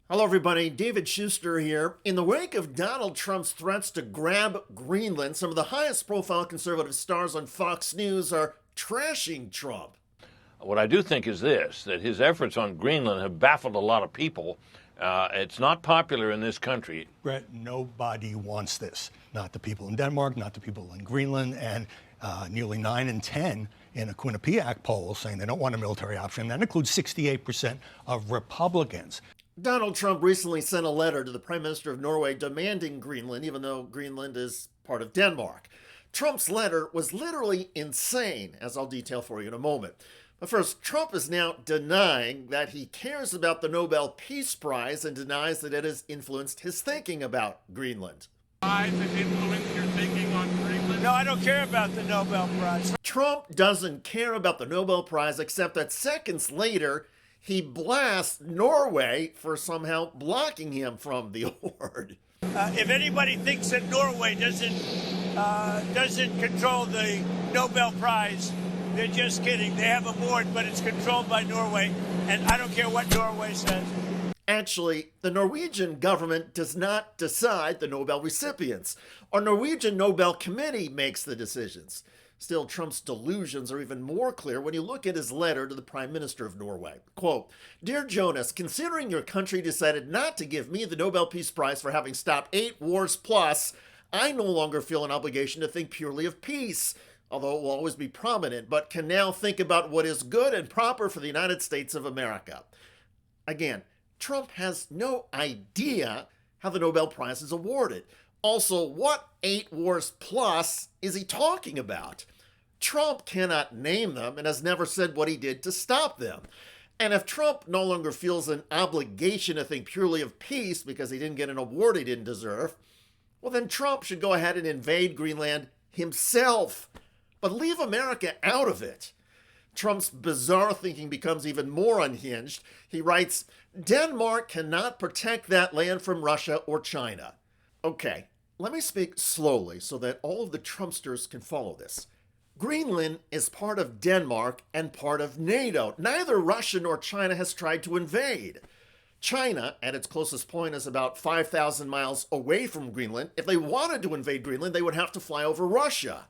Hello, everybody. David Shuster here. In the wake of Donald Trump's threats to grab Greenland, some of the highest profile conservative stars on Fox News are trashing Trump. What I do think is this, that his efforts on Greenland have baffled a lot of people. It's not popular in this country. Brit, nobody wants this. Not the people in Denmark, not the people in Greenland, and nearly 9 in 10 in a Quinnipiac poll saying they don't want a military option. That includes 68% of Republicans. Donald Trump recently sent a letter to the Prime Minister of Norway demanding Greenland, even though Greenland is part of Denmark. Trump's letter was literally insane, as I'll detail for you in a moment. But first, Trump is now denying that he cares about the Nobel Peace Prize and denies that it has influenced his thinking about Greenland. Prize has influenced your thinking on Greenland? No, I don't care about the Nobel Prize. Trump doesn't care about the Nobel Prize, except that seconds later, he blasts Norway for somehow blocking him from the award. If anybody thinks that Norway doesn't control the Nobel Prize, they're just kidding. They have a board, but it's controlled by Norway, and I don't care what Norway says. Actually, the Norwegian government does not decide the Nobel recipients. Our Norwegian Nobel Committee makes the decisions. Still, Trump's delusions are even more clear when you look at his letter to the Prime Minister of Norway. Quote, "Dear Jonas, considering your country decided not to give me the Nobel Peace Prize for having stopped 8 wars plus, I no longer feel an obligation to think purely of peace, although it will always be prominent, but can now think about what is good and proper for the United States of America." Again, Trump has no idea how the Nobel Prize is awarded. Also, what 8 wars plus is he talking about? Trump cannot name them and has never said what he did to stop them. And if Trump no longer feels an obligation to think purely of peace because he didn't get an award he didn't deserve, well, then Trump should go ahead and invade Greenland himself, but leave America out of it. Trump's bizarre thinking becomes even more unhinged. He writes, "Denmark cannot protect that land from Russia or China." Okay, let me speak slowly so that all of the Trumpsters can follow this. Greenland is part of Denmark and part of NATO. Neither Russia nor China has tried to invade. China, at its closest point, is about 5,000 miles away from Greenland. If they wanted to invade Greenland, they would have to fly over Russia.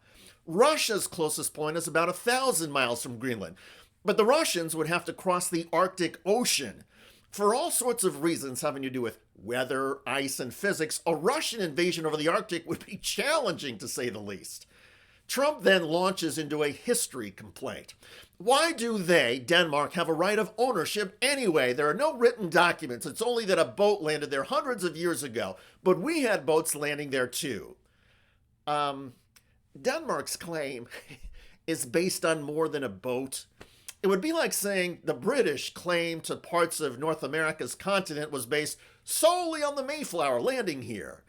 Russia's closest point is about 1,000 miles from Greenland. But the Russians would have to cross the Arctic Ocean. For all sorts of reasons having to do with weather, ice, and physics, a Russian invasion over the Arctic would be challenging, to say the least. Trump then launches into a history complaint. Why do they, Denmark, have a right of ownership anyway? There are no written documents. It's only that a boat landed there hundreds of years ago, but we had boats landing there too. Denmark's claim is based on more than a boat. It would be like saying the British claim to parts of North America's continent was based solely on the Mayflower landing here.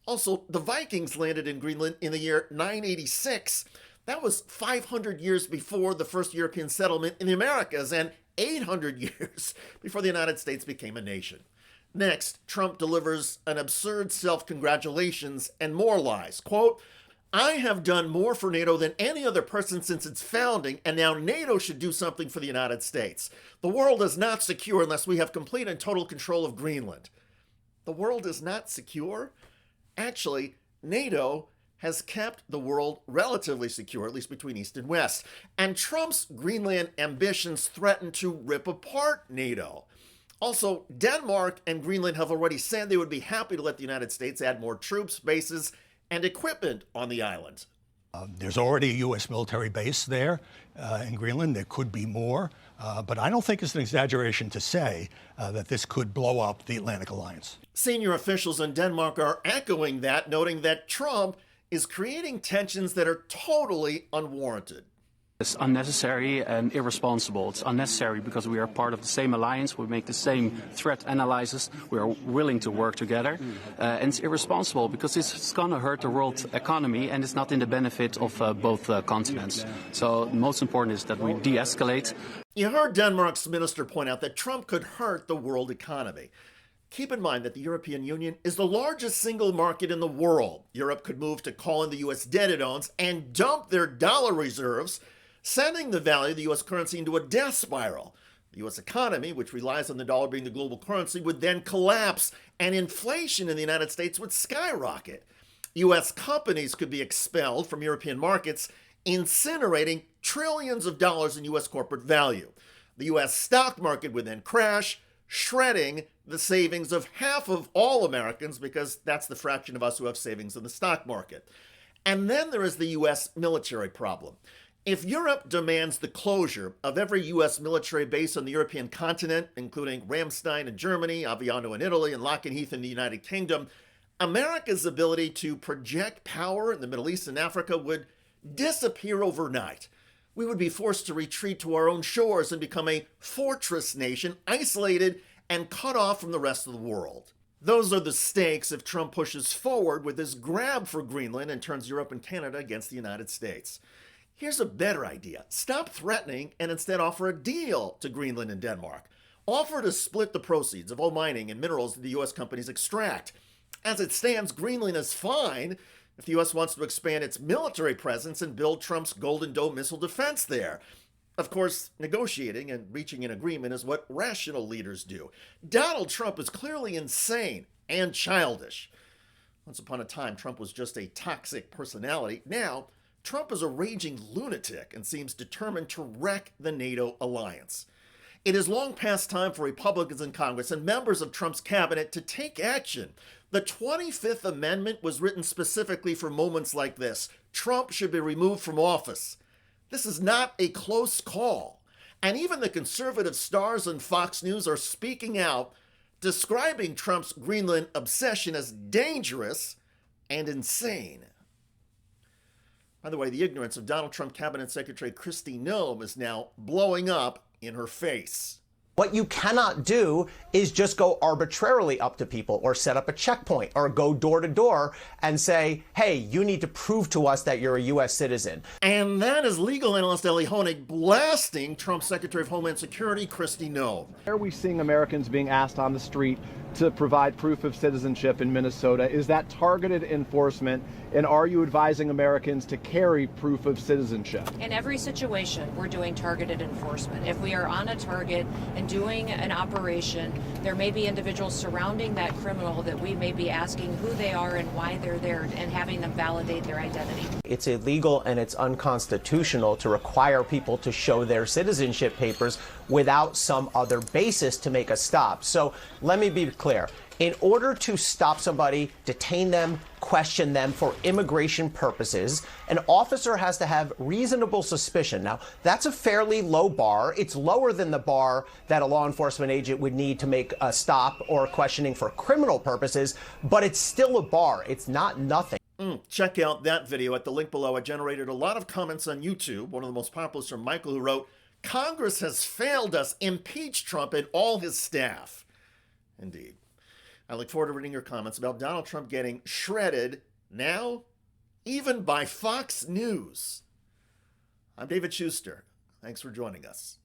Also, the Vikings landed in Greenland in the year 986. That was 500 years before the first European settlement in the Americas and 800 years before the United States became a nation. Next, Trump delivers an absurd self-congratulations and more lies. Quote, "I have done more for NATO than any other person since its founding, and now NATO should do something for the United States. The world is not secure unless we have complete and total control of Greenland." The world is not secure? Actually, NATO has kept the world relatively secure, at least between East and West. And Trump's Greenland ambitions threaten to rip apart NATO. Also, Denmark and Greenland have already said they would be happy to let the United States add more troops, bases, and equipment on the island. There's already a U.S. military base there in Greenland. There could be more. But I don't think it's an exaggeration to say that this could blow up the Atlantic Alliance. Senior officials in Denmark are echoing that, noting that Trump is creating tensions that are totally unwarranted. It's unnecessary and irresponsible. It's unnecessary because we are part of the same alliance. We make the same threat analysis. We are willing to work together. And it's irresponsible because it's going to hurt the world economy and it's not in the benefit of both continents. So the most important is that we de-escalate. You heard Denmark's minister point out that Trump could hurt the world economy. Keep in mind that the European Union is the largest single market in the world. Europe could move to call in the U.S. debt it owns and dump their dollar reserves, sending the value of the U.S. currency into a death spiral. The U.S. economy, which relies on the dollar being the global currency, would then collapse, and inflation in the United States would skyrocket. U.S. companies could be expelled from European markets, incinerating trillions of dollars in U.S. corporate value. The U.S. stock market would then crash, shredding the savings of half of all Americans, because that's the fraction of us who have savings in the stock market. And then there is the U.S. military problem. If Europe demands the closure of every U.S. military base on the European continent, including Ramstein in Germany, Aviano in Italy, and Lakenheath in the United Kingdom, America's ability to project power in the Middle East and Africa would disappear overnight. We would be forced to retreat to our own shores and become a fortress nation, isolated and cut off from the rest of the world. Those are the stakes if Trump pushes forward with his grab for Greenland and turns Europe and Canada against the United States. Here's a better idea. Stop threatening and instead offer a deal to Greenland and Denmark. Offer to split the proceeds of all mining and minerals that the U.S. companies extract. As it stands, Greenland is fine if the U.S. wants to expand its military presence and build Trump's Golden Dome missile defense there. Of course, negotiating and reaching an agreement is what rational leaders do. Donald Trump is clearly insane and childish. Once upon a time, Trump was just a toxic personality. Now, Trump is a raging lunatic and seems determined to wreck the NATO alliance. It is long past time for Republicans in Congress and members of Trump's cabinet to take action. The 25th Amendment was written specifically for moments like this. Trump should be removed from office. This is not a close call. And even the conservative stars on Fox News are speaking out, describing Trump's Greenland obsession as dangerous and insane. By the way, the ignorance of Donald Trump Cabinet Secretary Kristi Noem is now blowing up in her face. What you cannot do is just go arbitrarily up to people or set up a checkpoint or go door to door and say, hey, you need to prove to us that you're a U.S. citizen. And that is legal analyst Ellie Honig blasting Trump's Secretary of Homeland Security, Kristi Noem. Are we seeing Americans being asked on the street to provide proof of citizenship in Minnesota? Is that targeted enforcement? And are you advising Americans to carry proof of citizenship? In every situation, we're doing targeted enforcement. If we are on a target and doing an operation, there may be individuals surrounding that criminal that we may be asking who they are and why they're there and having them validate their identity. It's illegal and it's unconstitutional to require people to show their citizenship papers without some other basis to make a stop. So let me be clear. In order to stop somebody, detain them, question them for immigration purposes, an officer has to have reasonable suspicion. Now, that's a fairly low bar. It's lower than the bar that a law enforcement agent would need to make a stop or questioning for criminal purposes, but it's still a bar. It's not nothing. Check out that video at the link below. It generated a lot of comments on YouTube. One of the most popular is from Michael, who wrote, "Congress has failed us. Impeach Trump and all his staff." Indeed. I look forward to reading your comments about Donald Trump getting shredded now, even by Fox News. I'm David Shuster. Thanks for joining us.